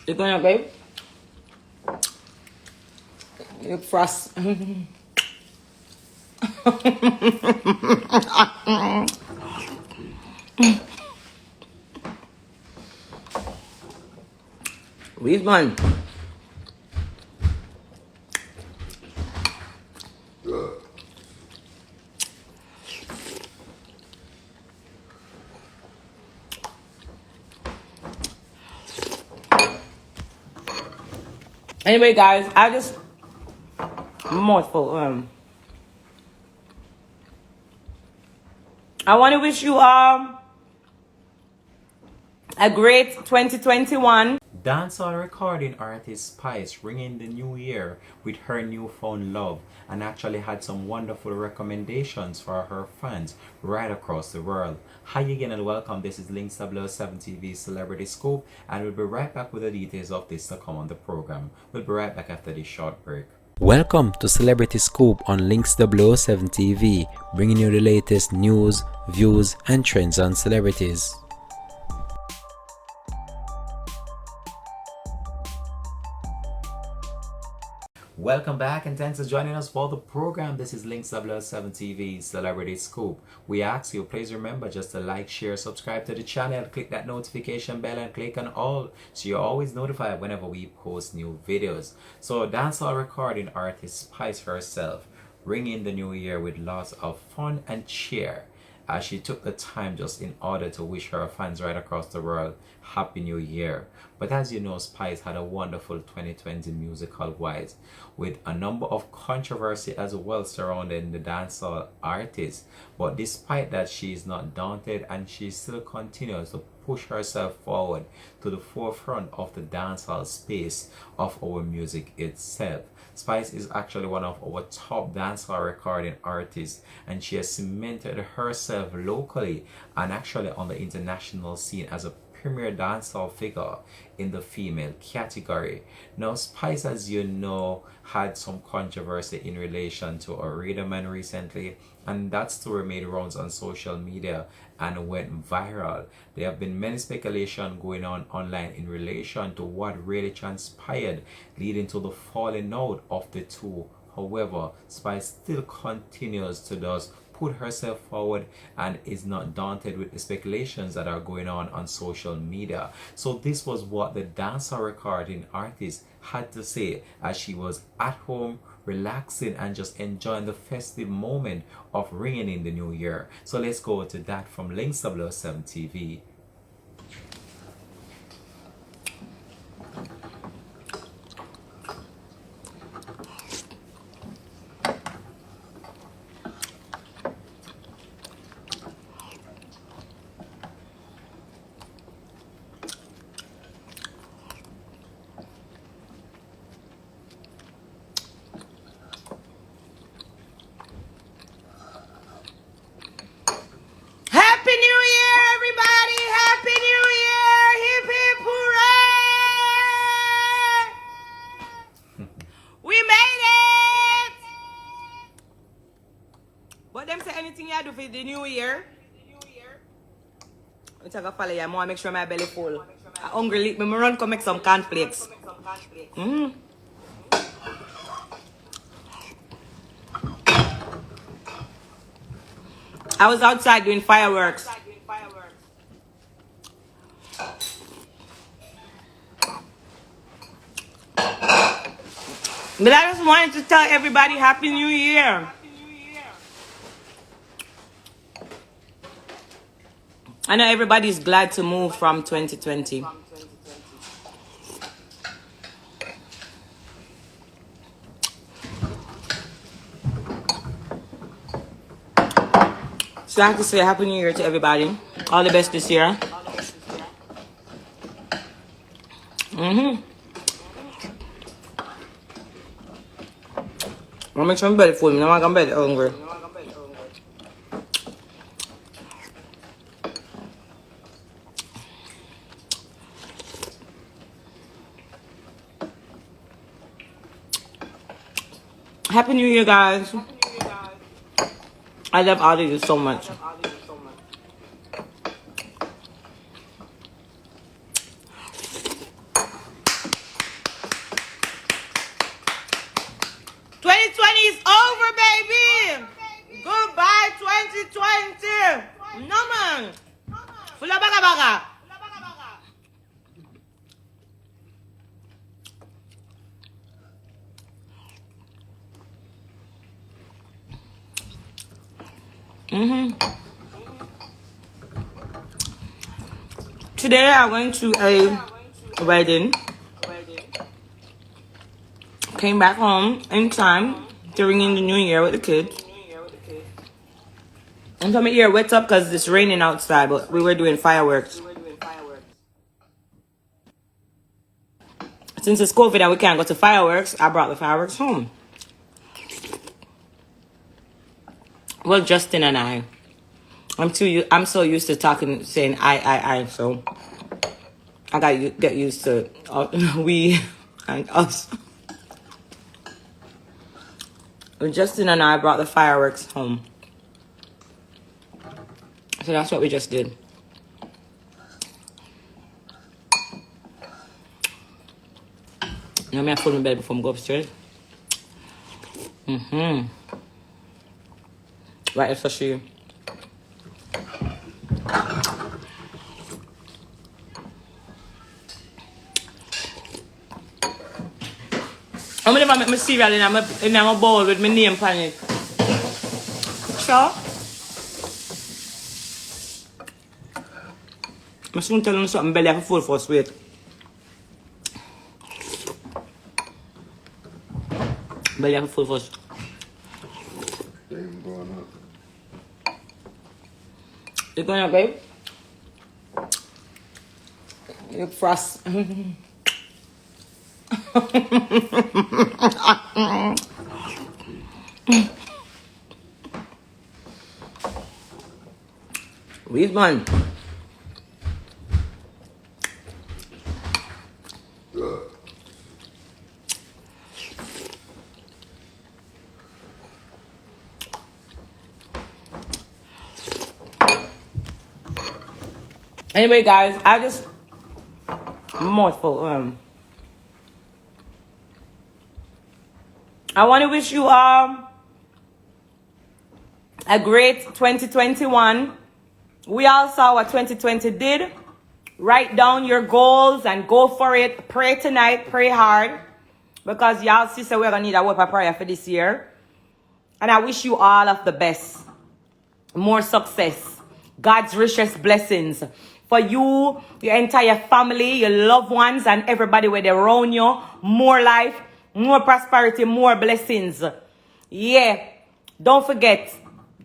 You gonna babe? You frost. Which one? Anyway, guys, I just mouthful. I want to wish you a great 2021. Dancehall recording artist Spice ringing the new year with her newfound love and actually had some wonderful recommendations for her fans right across the world. Hi again and welcome. This is Links 007 TV Celebrity Scoop, and we'll be right back with the details of this to come on the program. We'll be right back after this short break. Welcome to Celebrity Scoop on Links 007 TV, bringing you the latest news, views, and trends on celebrities. Welcome back and thanks for joining us for the program. This is Links 007 TV Celebrity Scoop. We ask you, please remember just to like, share, subscribe to the channel, click that notification bell and click on all so you're always notified whenever we post new videos. So dancehall recording artist Spice herself ringing the new year with lots of fun and cheer as she took the time just in order to wish her fans right across the world Happy New Year. But as you know, Spice had a wonderful 2020 musical wise with a number of controversy as well surrounding the dancehall artist. But despite that, she is not daunted and she still continues to push herself forward to the forefront of the dancehall space of our music itself. Spice is actually one of our top dancehall recording artists, and she has cemented herself locally and actually on the international scene as a premier dancehall figure in the female category. Now, Spice, as you know, had some controversy in relation to a Rhythm Man recently, and that story made rounds on social media and went viral. There have been many speculation going on online in relation to what really transpired, leading to the falling out of the two. However, Spice still continues to put herself forward and is not daunted with the speculations that are going on social media. So this was what the dancehall recording artist had to say as she was at home relaxing and just enjoying the festive moment of ringing in the new year. So let's go to that from Links 007 TV. Happy New Year, everybody! Happy New Year! Hip hip hooray! We made it! But them say anything you do for the new year? I'm going to follow you. I want to make sure my belly full. I'm hungry. I'm run come make some cornflakes. I was outside doing fireworks. But I just wanted to tell everybody Happy New Year. I know everybody's glad to move from 2020. So I have to say Happy New Year to everybody. All the best this year. I'll make sure my belly full. Now I'm belly hungry. Happy New Year, guys. I love all of you so much. Today I went to a wedding. Came back home in time to ring in the new year with the kids. And so my ear wet up because it's raining outside, but we were doing fireworks. Since it's COVID and we can't go to fireworks, I brought the fireworks home. Well, Justin and I. I'm so used to saying I, so I gotta get used to we and us. Well, Justin and I brought the fireworks home. So that's what we just did. Now I'm gonna put my bed before I go upstairs. Right, let's show you. I'm gonna make my cereal in my bowl with my name on it. Sure. I'm soon telling you something belly have full first, wait. Belly have full first. You going up, babe? You frost. Which one? Anyway, guys, I just mouthful. I want to wish you all a great 2021. We all saw what 2020 did. Write down your goals and go for it. Pray tonight. Pray hard. Because y'all see, so we're going to need a word of prayer for this year. And I wish you all of the best. More success. God's richest blessings. For you, your entire family, your loved ones, and everybody where they're around you. More life, more prosperity, more blessings. Yeah. Don't forget,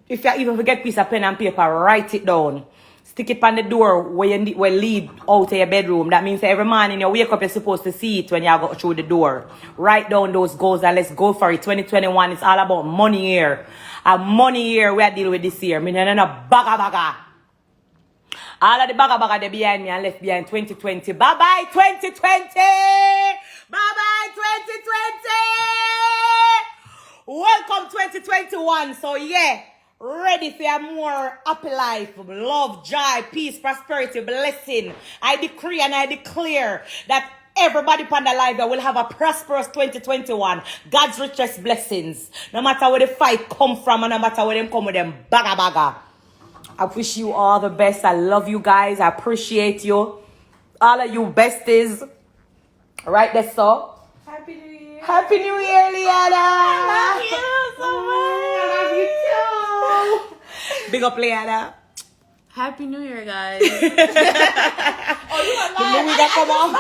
if you even forget piece of pen and paper, write it down. Stick it on the door where you lead out of your bedroom. That means every morning you wake up, you're supposed to see it when you go through the door. Write down those goals and let's go for it. 2021, it's all about money here. A money here we are dealing with this year. I mean, no baga. All of the baga they behind me and left behind 2020. Bye-bye 2020! Bye-bye 2020! Welcome 2021. So yeah, ready for a more happy life, love, joy, peace, prosperity, blessing. I decree and I declare that everybody upon the life will have a prosperous 2021. God's richest blessings. No matter where the fight come from and no matter where them come with them baga. I wish you all the best. I love you guys. I appreciate you. All of you besties. Right there, so. Happy New Year. Happy New Year, Liana. I love you so much. I love you too. Big up, Liana. Happy New Year, guys. The movie got come off.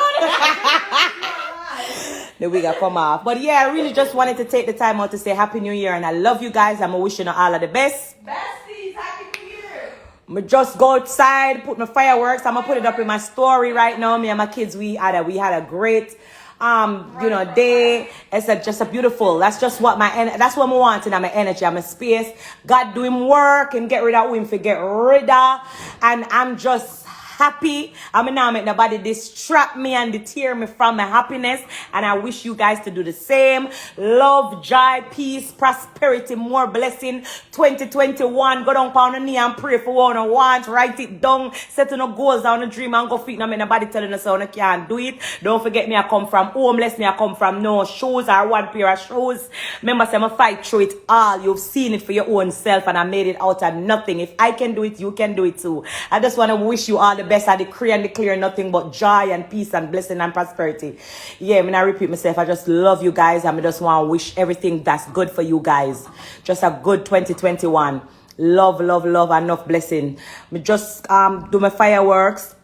The wig got come off. But yeah, I really just wanted to take the time out to say Happy New Year. And I love you guys. I'm wishing you all of the best. Besties, Happy New Year. I just go outside, put my fireworks. I'm gonna put it up in my story right now. Me and my kids, we had a great day. It's just a beautiful. That's just what that's what I want in my energy. I'm a space. God doing work and get rid of him for get rid of. And I'm just happy. I'm not make nobody distract me and deter me from my happiness. And I wish you guys to do the same. Love, joy, peace, prosperity, more blessing. 2021. Go down on the knee and pray for what I want. Write it down. Set no goals down, a dream and go feet. Not make nobody telling us how I can't do it. Don't forget me, I come from homeless. Me, I come from no shoes or one pair of shoes. Remember, I'm a fight through it all. You've seen it for your own self and I made it out of nothing. If I can do it, you can do it too. I just want to wish you all the best. I decree and declare nothing but joy and peace and blessing and prosperity. Yeah, I mean, I repeat myself. I just love you guys. I just want to wish everything that's good for you guys. Just a good 2021. love, love, love, enough blessing. Me just do my fireworks.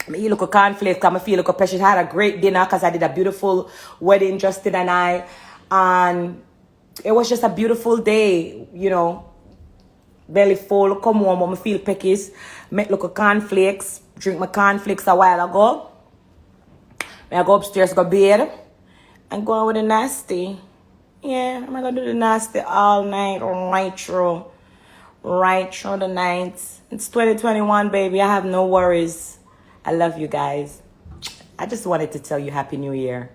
Me eat like a cornflakes because I feel like a precious. Had a great dinner because I did a beautiful wedding, Justin and I. And it was just a beautiful day, you know. Belly full, come home, but I feel peckies. Make like a cornflakes. Drink my cornflakes a while ago. I go upstairs, go bed. And go on with the nasty. Yeah, I'm gonna do the nasty all night, right through the night. It's 2021, baby. I have no worries. I love you guys. I just wanted to tell you Happy New Year.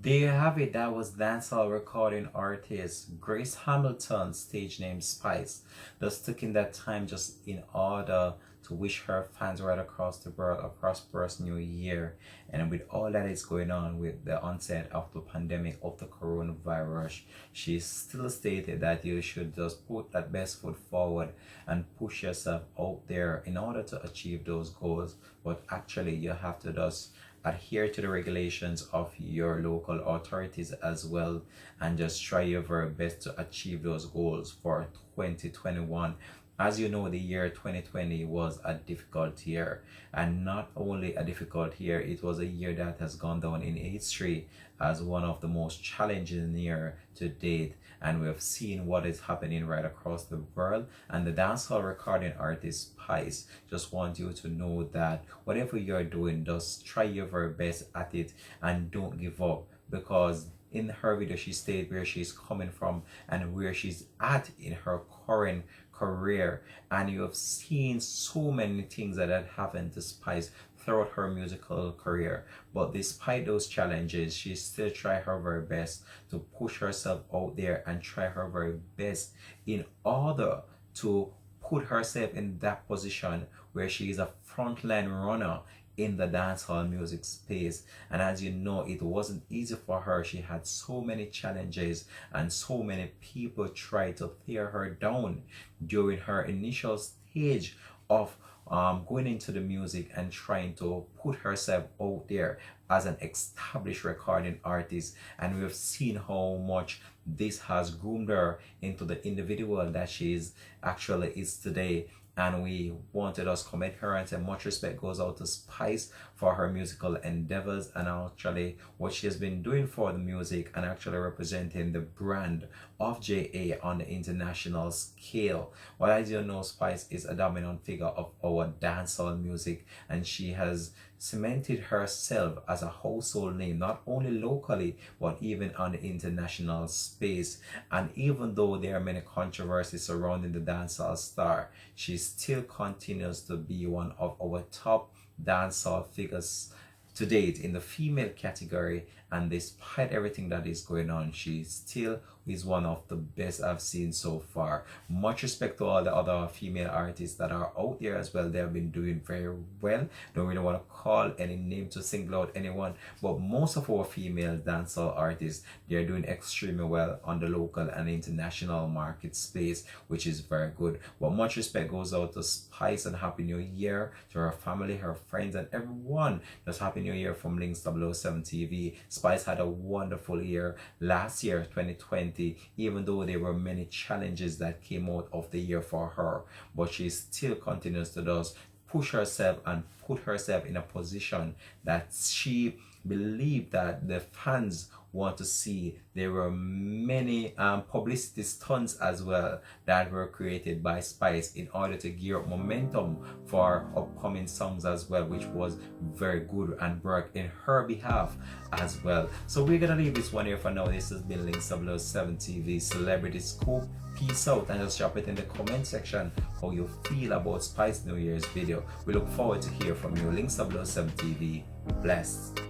There you have it. That was dancehall recording artist Grace Hamilton, stage name Spice. Just taking that time just in order to wish her fans right across the world a prosperous new year. And with all that is going on with the onset of the pandemic of the coronavirus, she still stated that you should just put that best foot forward and push yourself out there in order to achieve those goals. But actually you have to just adhere to the regulations of your local authorities as well, and just try your very best to achieve those goals for 2021. As you know, the year 2020 was a difficult year, and not only a difficult year, it was a year that has gone down in history as one of the most challenging year to date. And we have seen what is happening right across the world. And the dancehall recording artist Spice just want you to know that whatever you're doing, just try your very best at it and don't give up, because in her video she stated where she's coming from and where she's at in her current career, and you have seen so many things that had happened to Spice throughout her musical career. But despite those challenges, she still tried her very best to push herself out there and try her very best in order to put herself in that position where she is a frontline runner in the dancehall music space. And as you know, it wasn't easy for her. She had so many challenges and so many people tried to tear her down during her initial stage of going into the music and trying to put herself out there as an established recording artist. And we've seen how much this has groomed her into the individual that she is today. And we wanted us commend her and say much respect goes out to Spice for her musical endeavors and actually what she has been doing for the music and actually representing the brand of JA on the international scale. Well, as you know, Spice is a dominant figure of our dancehall music, and she has cemented herself as a household name, not only locally but even on the international space. And even though there are many controversies surrounding the dancehall star, she still continues to be one of our top dancehall figures to date in the female category. And despite everything that is going on, she still is one of the best I've seen so far. Much respect to all the other female artists that are out there as well. They have been doing very well. Don't really want to call any name to single out anyone, but most of our female dancehall artists, they're doing extremely well on the local and international market space, which is very good. But much respect goes out to Spice and Happy New Year to her family, her friends, and everyone. Just Happy New Year from Links 007 TV. Spice had a wonderful year last year, 2020, even though there were many challenges that came out of the year for her, but she still continues to just push herself and put herself in a position that she believed that the fans want to see. There were many publicity stunts as well that were created by Spice in order to gear up momentum for upcoming songs as well, which was very good and worked in her behalf as well. So we're gonna leave this one here for now. This has been Links 007 TV Celebrity Scoop. Peace out, and just drop it in the comment section how you feel about Spice New Year's video. We look forward to hear from you. Links 007 TV. Blessed.